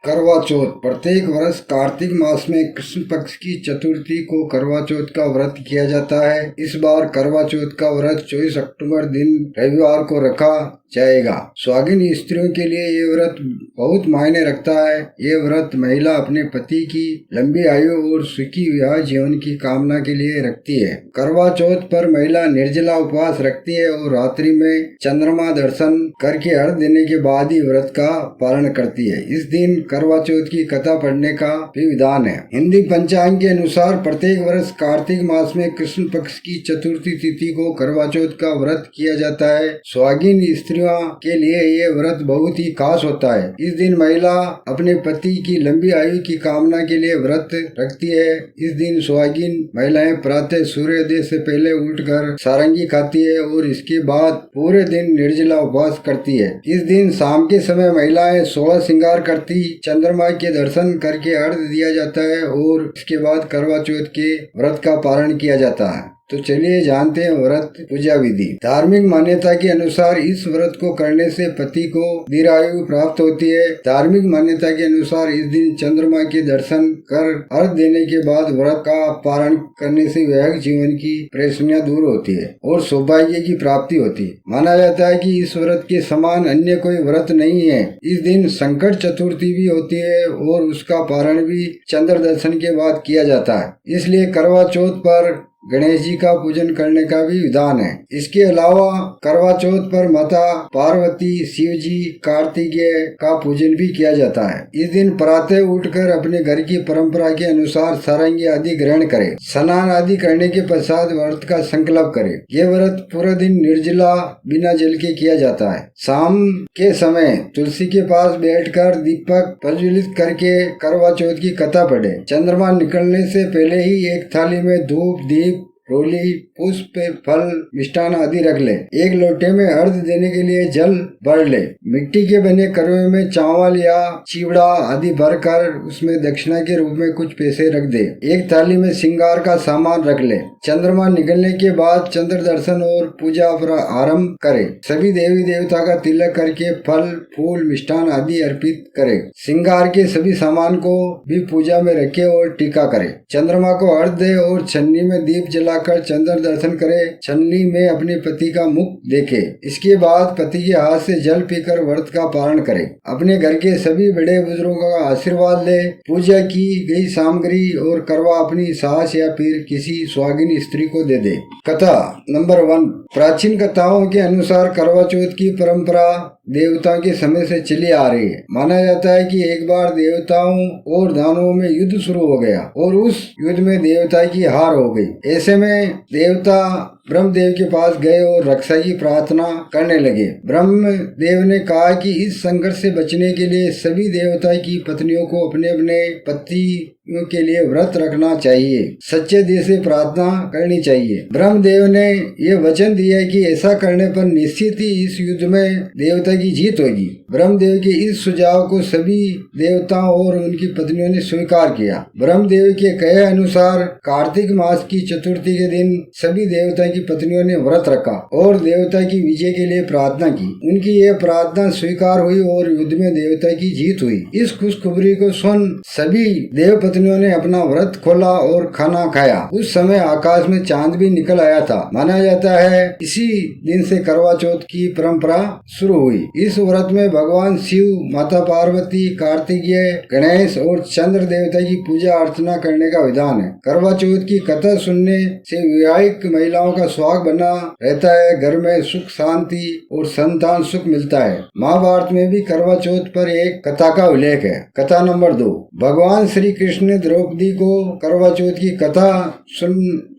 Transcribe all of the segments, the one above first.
करवा चौथ प्रत्येक वर्ष कार्तिक मास में कृष्ण पक्ष की चतुर्थी को करवा चौथ का व्रत किया जाता है। इस बार करवा चौथ का व्रत 24 अक्टूबर दिन रविवार को रखा जाएगा। सुहागिन स्त्रियों के लिए ये व्रत बहुत मायने रखता है। ये व्रत महिला अपने पति की लंबी आयु और सुखी विवाह जीवन की कामना के लिए रखती है। करवा चौथ पर महिला निर्जला उपवास रखती है और रात्रि में चंद्रमा दर्शन करके अर्घ देने के बाद ही व्रत का पालन करती है। इस दिन करवा चौथ की कथा पढ़ने का भी विधान है। हिंदी पंचांग के अनुसार प्रत्येक वर्ष कार्तिक मास में कृष्ण पक्ष की चतुर्थी तिथि को करवा चौथ का व्रत किया जाता है। सुहागिन स्त्रियों के लिए ये व्रत बहुत ही खास होता है। इस दिन महिला अपने पति की लंबी आयु की कामना के लिए व्रत रखती है। इस दिन सुहागिन महिलाएं प्रातः सूर्योदय से पहले उठकर सारंगी खाती है और इसके बाद पूरे दिन निर्जला उपवास करती है। इस दिन शाम के समय महिलाएं 16 श्रृंगार करती चंद्रमा के दर्शन करके अर्घ दिया जाता है और इसके बाद करवा चौथ के व्रत का पालन किया जाता है। तो चलिए जानते हैं व्रत पूजा विधि। धार्मिक मान्यता के अनुसार इस व्रत को करने से पति को दीर्घायु प्राप्त होती है। धार्मिक मान्यता के अनुसार इस दिन चंद्रमा के दर्शन कर अर्घ देने के बाद व्रत का पालन करने से वैवाहिक जीवन की परेशानियां दूर होती है और सौभाग्य की प्राप्ति होती है। माना जाता है कि इस व्रत के समान अन्य कोई व्रत नहीं है। इस दिन संकट चतुर्थी भी होती है और उसका पारण भी चंद्र दर्शन के बाद किया जाता है। इसलिए करवा चौथ पर गणेश जी का पूजन करने का भी विधान है। इसके अलावा करवा चौथ पर माता पार्वती, शिव जी, कार्तिकेय का पूजन भी किया जाता है। इस दिन प्रातः उठकर अपने घर की परंपरा के अनुसार सारंगी आदि ग्रहण करें। स्नान आदि करने के पश्चात व्रत का संकल्प करें। ये व्रत पूरा दिन निर्जला बिना जल के किया जाता है। शाम के समय तुलसी के पास बैठकर दीपक प्रज्वलित करके करवा चौथ की कथा पढ़े। चंद्रमा निकलने से पहले ही एक थाली में धूप, दीप, रोली, पुष्प, फल, मिष्ठान आदि रख ले। एक लोटे में अर्घ देने के लिए जल भर ले। मिट्टी के बने करवे में चावल या चिवड़ा आदि भरकर उसमें दक्षिणा के रूप में कुछ पैसे रख दे। एक थाली में श्रृंगार का सामान रख ले। चंद्रमा निकलने के बाद चंद्र दर्शन और पूजा आरंभ करे। सभी देवी देवता का तिलक करके फल, फूल, मिष्ठान आदि अर्पित करे। श्रृंगार के सभी सामान को भी पूजा में रखे और टीका करे। चंद्रमा को अर्घ दे और छन्नी में दीप जलाकर चंद्र दर्शन करे। छन्नी में अपने पति का मुख देखे। इसके बाद पति के हाथ से जल पीकर व्रत का पालन करे। अपने घर के सभी बड़े बुजुर्गों का आशीर्वाद ले। पूजा की गई सामग्री और करवा अपनी सास या फिर किसी सुहागिन स्त्री को दे दे। कथा नंबर 1। प्राचीन कथाओं के अनुसार करवा चौथ की परंपरा देवताओं के समय से चली आ रही है। माना जाता है कि एक बार देवताओं और दानवों में युद्ध शुरू हो गया और उस युद्ध में देवता की हार हो गई। ऐसे में देवता ब्रह्मदेव के पास गए और रक्षा की प्रार्थना करने लगे। ब्रह्मदेव ने कहा कि इस संघर्ष से बचने के लिए सभी देवता की पत्नियों को अपने अपने पतियों के लिए व्रत रखना चाहिए, सच्चे दिल से प्रार्थना करनी चाहिए। ब्रह्मदेव ने ये वचन दिया कि ऐसा करने पर निश्चित ही इस युद्ध में देवता की जीत होगी। ब्रह्मदेव के इस सुझाव को सभी देवताओं और उनकी पत्नियों ने स्वीकार किया। ब्रह्मदेव के कहे अनुसार कार्तिक मास की चतुर्थी के दिन सभी देवता की पत्नियों ने व्रत रखा और देवता की विजय के लिए प्रार्थना की। उनकी यह प्रार्थना स्वीकार हुई और युद्ध में देवता की जीत हुई। इस खुशखबरी को सुन सभी देव पत्नियों ने अपना व्रत खोला और खाना खाया। उस समय आकाश में चांद भी निकल आया था। माना जाता है इसी दिन से करवा चौथ की परंपरा शुरू हुई। इस व्रत में भगवान शिव, माता पार्वती, कार्तिकेय, गणेश और चंद्र देवता की पूजा अर्चना करने का विधान है। करवा चौथ की कथा सुनने से विवाहित महिलाओं का सुहाग बना रहता है। घर में सुख, शांति और संतान सुख मिलता है। महाभारत में भी करवा चौथ पर एक कथा का उल्लेख है। कथा नंबर 2। भगवान श्री कृष्ण ने द्रौपदी को करवा चौथ की कथा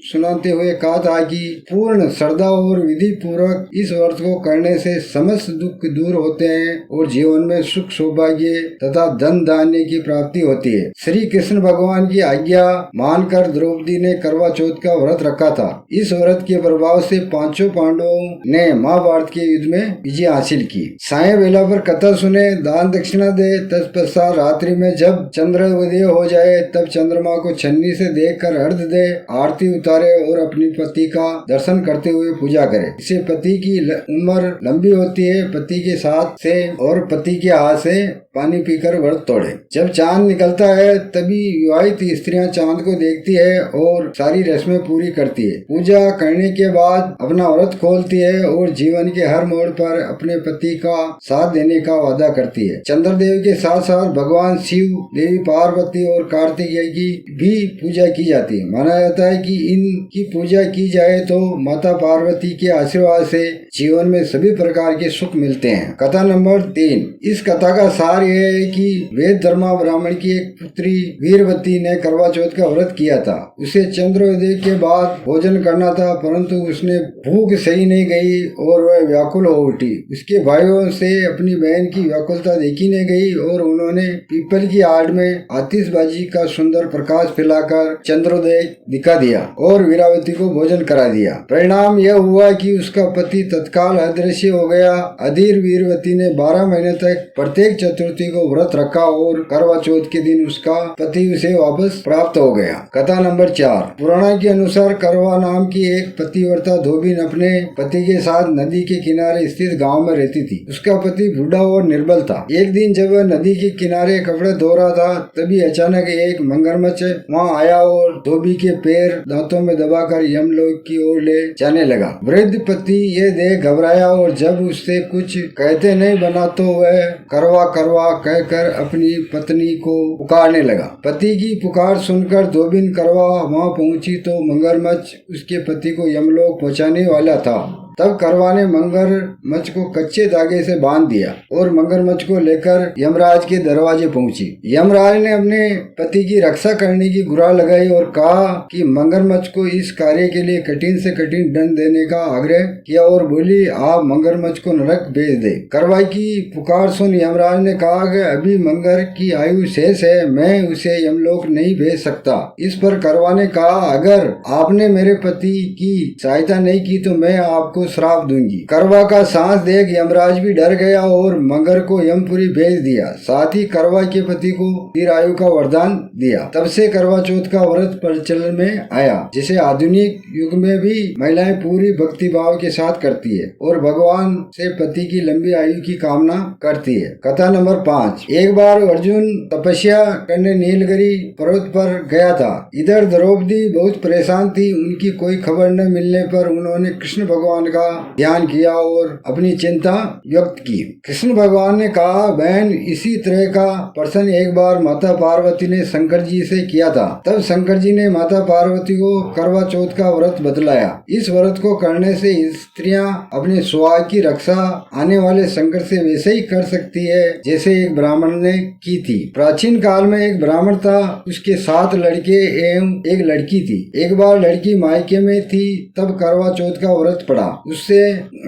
सुनाते हुए कहा था कि पूर्ण श्रद्धा और विधि पूर्वक इस व्रत को करने से समस्त दुख दूर होते हैं और जीवन में सुख, सौभाग्य तथा धन धान्य की प्राप्ति होती है। श्री कृष्ण भगवान की आज्ञा मानकर द्रौपदी ने करवा चौथ का व्रत रखा था। इस व्रत के प्रभाव से पांचों पांडवों ने महाभारत के युद्ध में विजय हासिल की। साय बेला पर कथा सुने, दान दक्षिणा दे। तत्पश्चात रात्रि में जब चंद्र उदय हो जाए तब चंद्रमा को छन्नी से देखकर अर्घ दे। आरती उतार उतारे और अपने पति का दर्शन करते हुए पूजा करे। इससे पति की उम्र लंबी होती है। पति के साथ से और पति के हाथ से पानी पीकर व्रत तोड़े। जब चांद निकलता है तभी विवाहित स्त्रियां चांद को देखती है और सारी रस्में पूरी करती है। पूजा करने के बाद अपना व्रत खोलती है और जीवन के हर मोड़ पर अपने पति का साथ देने का वादा करती है। चंद्रदेव के साथ साथ भगवान शिव, देवी पार्वती और कार्तिकेय की भी पूजा की जाती है। माना जाता है कि इनकी पूजा की जाए तो माता पार्वती के आशीर्वाद से जीवन में सभी प्रकार के सुख मिलते हैं। कथा नंबर 3। इस कथा का सार यह है कि वेद धर्मा ब्राह्मण की एक पुत्री वीरवती ने करवा चौथ का व्रत किया था। उसे चंद्रोदय के बाद भोजन करना था, परंतु उसने भूख सही नहीं गई और वह व्याकुल हो उठी। उसके भाइयों से अपनी बहन की व्याकुलता देखी नहीं गई और उन्होंने पीपल की आड़ में आतिशबाजी का सुंदर प्रकाश फैलाकर चंद्रोदय दिखा दिया और वीरावती को भोजन करा दिया। परिणाम यह हुआ कि उसका पति तत्काल अदृश्य हो गया। अधीर वीरवती ने 12 महीने तक प्रत्येक चतुर्थी को व्रत रखा और करवा चौथ के दिन उसका पति उसे वापस प्राप्त हो गया। कथा नंबर 4। पुराण के अनुसार करवा नाम की एक पतिव्रता धोबिन अपने पति के साथ नदी के किनारे स्थित गांव में रहती थी। उसका पति बूढ़ा और निर्बल था। एक दिन जब वह नदी के किनारे कपड़े धो रहा था तभी अचानक एक मगरमच्छ वहां आया और धोबी के पैर दांतों में दबाकर यमलोक की ओर ले जाने लगा। वृद्ध पति ये देख घबराया और जब उससे कुछ कहते नहीं बना तो वह करवा करवा कहकर अपनी पत्नी को पुकारने लगा। पति की पुकार सुनकर धोबिन करवा वहां पहुंची तो मगरमच्छ उसके पति को यमलोक पहुंचाने वाला था। तब करवा ने मगरमच्छ को कच्चे धागे से बांध दिया और मगरमच्छ को लेकर यमराज के दरवाजे पहुंची। यमराज ने अपने पति की रक्षा करने की गुहार लगाई और कहा कि मगरमच्छ को इस कार्य के लिए कठिन से कठिन दंड देने का आग्रह किया और बोली, आप मगरमच्छ को नरक भेज दे। करवा की पुकार सुन यमराज ने कहा कि अभी मगर की आयु शेष है, मैं उसे यमलोक नहीं भेज सकता। इस पर करवा ने कहा, अगर आपने मेरे पति की सहायता नहीं की तो मैं आपको श्राप दूंगी। करवा का सांस देख यमराज भी डर गया और मगर को यमपुरी भेज दिया। साथ ही करवा के पति को दीर्घायु का वरदान दिया। तब से करवा चौथ का व्रत प्रचलन में आया, जिसे आधुनिक युग में भी महिलाएं पूरी भक्ति भाव के साथ करती है और भगवान से पति की लंबी आयु की कामना करती है। कथा नंबर 5। एक बार अर्जुन तपस्या करने नीलगिरी पर्वत पर गया था। इधर द्रौपदी बहुत परेशान थी। उनकी कोई खबर न मिलने पर उन्होंने कृष्ण भगवान का ध्यान किया और अपनी चिंता व्यक्त की। कृष्ण भगवान ने कहा, बहन, इसी तरह का प्रश्न एक बार माता पार्वती ने शंकर जी से किया था। तब शंकर जी ने माता पार्वती को करवा चौथ का व्रत बतलाया। इस व्रत को करने से स्त्रियां अपने सुहाग की रक्षा आने वाले संकट से वैसे ही कर सकती है जैसे एक ब्राह्मण ने की थी। प्राचीन काल में एक ब्राह्मण था, उसके 7 लड़के एवं एक लड़की थी। एक बार लड़की मायके में थी, तब करवा चौथ का व्रत पड़ा। उससे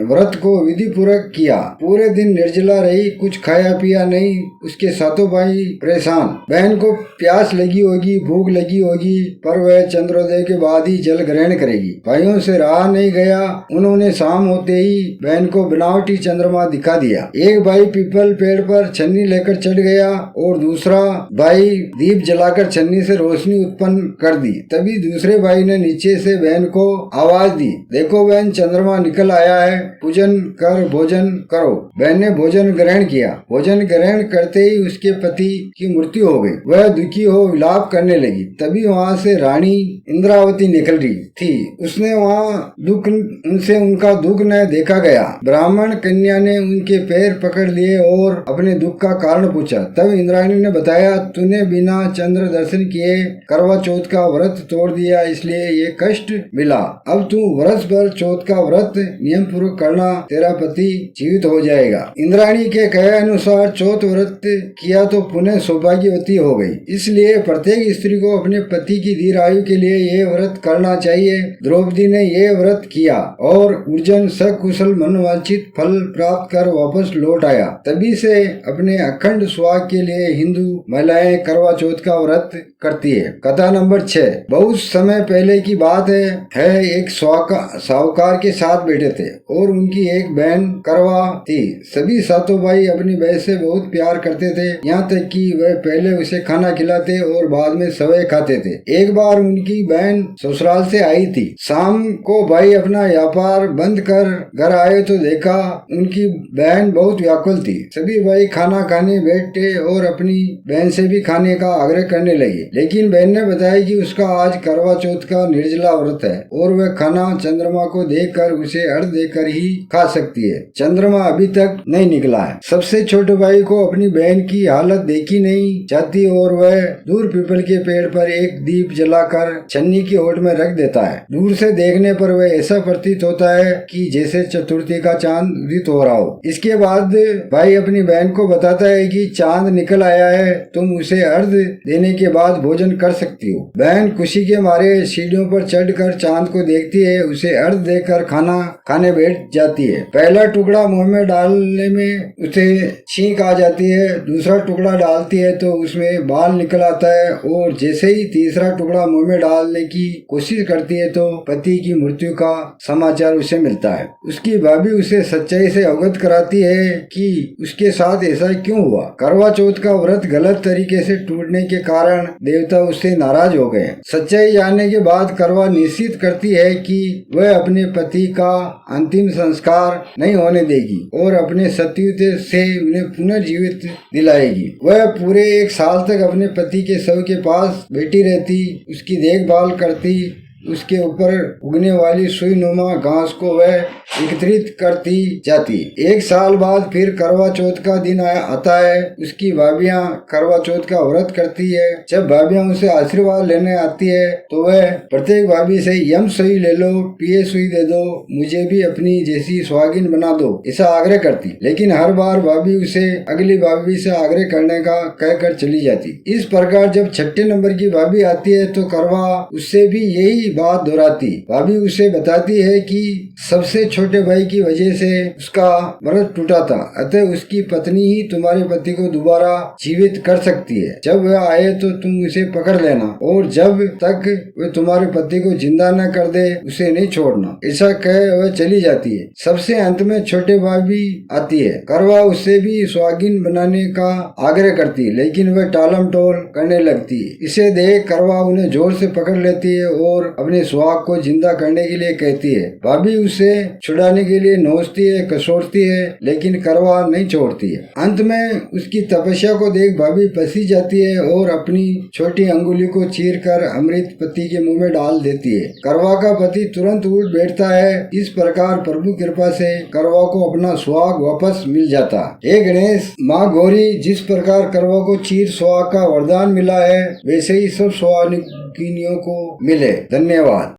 व्रत को विधि पूर्वक किया। पूरे दिन निर्जला रही, कुछ खाया पिया नहीं। उसके सातों भाई परेशान। बहन को प्यास लगी होगी, भूख लगी होगी, पर वह चंद्रोदय के बाद ही जल ग्रहण करेगी। भाइयों से रहा नहीं गया। उन्होंने शाम होते ही बहन को बनावटी चंद्रमा दिखा दिया। एक भाई पीपल पेड़ पर छन्नी लेकर चढ़ गया और दूसरा भाई दीप जलाकर छन्नी से रोशनी उत्पन्न कर दी। तभी दूसरे भाई ने नीचे से बहन को आवाज दी, देखो बहन, चंद्रमा निकल आया है, पूजन कर, भोजन करो। बहन ने भोजन ग्रहण किया। भोजन ग्रहण करते ही उसके पति की मृत्यु हो गई। वह दुखी हो विलाप करने लगी। तभी वहाँ से रानी इंद्रावती निकल रही थी। उसने वहाँ उनसे उनका दुख न देखा गया। ब्राह्मण कन्या ने उनके पैर पकड़ लिए और अपने दुख का कारण पूछा। तब इंद्राणी ने बताया, तूने बिना चंद्र दर्शन किए करवा चौथ का व्रत तोड़ दिया, इसलिए ये कष्ट मिला। अब तू वर्ष भर चौथ का व्रत नियम पूर्वक करना, तेरा पति जीवित हो जाएगा। इंद्राणी के कहे अनुसार चौथ व्रत किया तो पुनः सौभाग्यवती हो गई। इसलिए प्रत्येक स्त्री को अपने पति की दीर्घायु के लिए ये व्रत करना चाहिए। द्रौपदी ने ये व्रत किया और अर्जुन सकुशल मनोवांछित फल प्राप्त कर वापस लौट आया। तभी से अपने अखंड सुहाग के लिए हिंदू महिलाएं करवा चौथ का व्रत करती है। कथा नंबर 6। बहुत समय पहले की बात है एक साहूकार के 7 बेटे थे और उनकी एक बहन करवा थी। सभी सातों भाई अपनी बहन से बहुत प्यार करते थे, यहाँ तक कि वह पहले उसे खाना खिलाते और बाद में सवै खाते थे। एक बार उनकी बहन ससुराल से आई थी। शाम को भाई अपना व्यापार बंद कर घर आए तो देखा उनकी बहन बहुत व्याकुल थी। सभी भाई खाना खाने बैठे और अपनी बहन से भी खाने का आग्रह करने लगे, लेकिन बहन ने बताया कि उसका आज करवा चौथ का निर्जला व्रत है और वह खाना चंद्रमा को देखकर उसे अर्घ देकर ही खा सकती है। चंद्रमा अभी तक नहीं निकला है। सबसे छोटे भाई को अपनी बहन की हालत देखी नहीं जाती और वह दूर पीपल के पेड़ पर एक दीप जलाकर छन्नी की ओट में रख देता है। दूर से देखने पर वह ऐसा प्रतीत होता है कि जैसे चतुर्थी का चांद उदित हो रहा हो। इसके बाद भाई अपनी बहन को बताता है कि चांद निकल आया है, तुम उसे अर्घ देने के बाद भोजन कर सकती हो। बहन खुशी के मारे सीढ़ियों पर चढ़कर चांद को देखती है, उसे अर्घ देकर खाना खाने बैठ जाती है। पहला टुकड़ा मुंह में डालने में उसे छींक आ जाती है, दूसरा टुकड़ा डालती है तो उसमें बाल निकल आता है और जैसे ही तीसरा टुकड़ा मुंह में डालने की कोशिश करती है तो पति की मृत्यु का समाचार उसे मिलता है। उसकी भाभी उसे सच्चाई से अवगत कराती है कि उसके साथ ऐसा क्यों हुआ। करवा चौथ का व्रत गलत तरीके से टूटने के कारण देवता उससे नाराज हो गए। सच्चाई जानने के बाद करवा निश्चित करती है कि वह अपने पति का अंतिम संस्कार नहीं होने देगी और अपने सत्युत से उन्हें पुनर्जीवित दिलाएगी। वह पूरे 1 साल तक अपने पति के शव के पास बैठी रहती, उसकी देखभाल करती, उसके ऊपर उगने वाली सुई नुमा घास को वह एकत्रित करती जाती। 1 साल बाद फिर करवा चौथ का दिन आता है। उसकी भाभियां करवा चौथ का व्रत करती है। जब भाभियां उसे आशीर्वाद लेने आती है तो वह प्रत्येक भाभी से यम सुई ले लो, पिए सुई दे दो, मुझे भी अपनी जैसी सुहागिन बना दो, ऐसा आग्रह करती। लेकिन हर बार भाभी उसे अगली भाभी से आग्रह करने का कहकर चली जाती। इस प्रकार जब 6ठे नंबर की भाभी आती है तो करवा उससे भी यही बात दोहराती। भाभी उसे बताती है कि सबसे छोटे भाई की वजह से उसका व्रत टूटा था, अतः उसकी पत्नी ही तुम्हारे पति को दोबारा जीवित कर सकती है। जब वह आए तो तुम उसे पकड़ लेना और जब तक वह तुम्हारे पति को जिंदा न कर दे उसे नहीं छोड़ना। ऐसा कह वह चली जाती है। सबसे अंत में छोटे भाभी आती है। करवा उससे भी सुहागिन बनाने का आग्रह करती है, लेकिन वह टालम टोल करने लगती है। इसे देख करवा उन्हें जोर से पकड़ लेती है और अपने सुहाग को जिंदा करने के लिए कहती है। भाभी उसे छुड़ाने के लिए नोचती है, कसोटती है, लेकिन करवा नहीं छोड़ती है। अंत में उसकी तपस्या को देख भाभी पसी जाती है और अपनी छोटी अंगुली को चीरकर अमृत पति के मुंह में डाल देती है। करवा का पति तुरंत उठ बैठता है। इस प्रकार प्रभु कृपा से करवा को अपना सुहाग वापस मिल जाता। हे गणेश, माँ गौरी, जिस प्रकार करवा को चीर सुहाग का वरदान मिला है वैसे ही सब सुहागिनियों को मिले। धन्यवाद।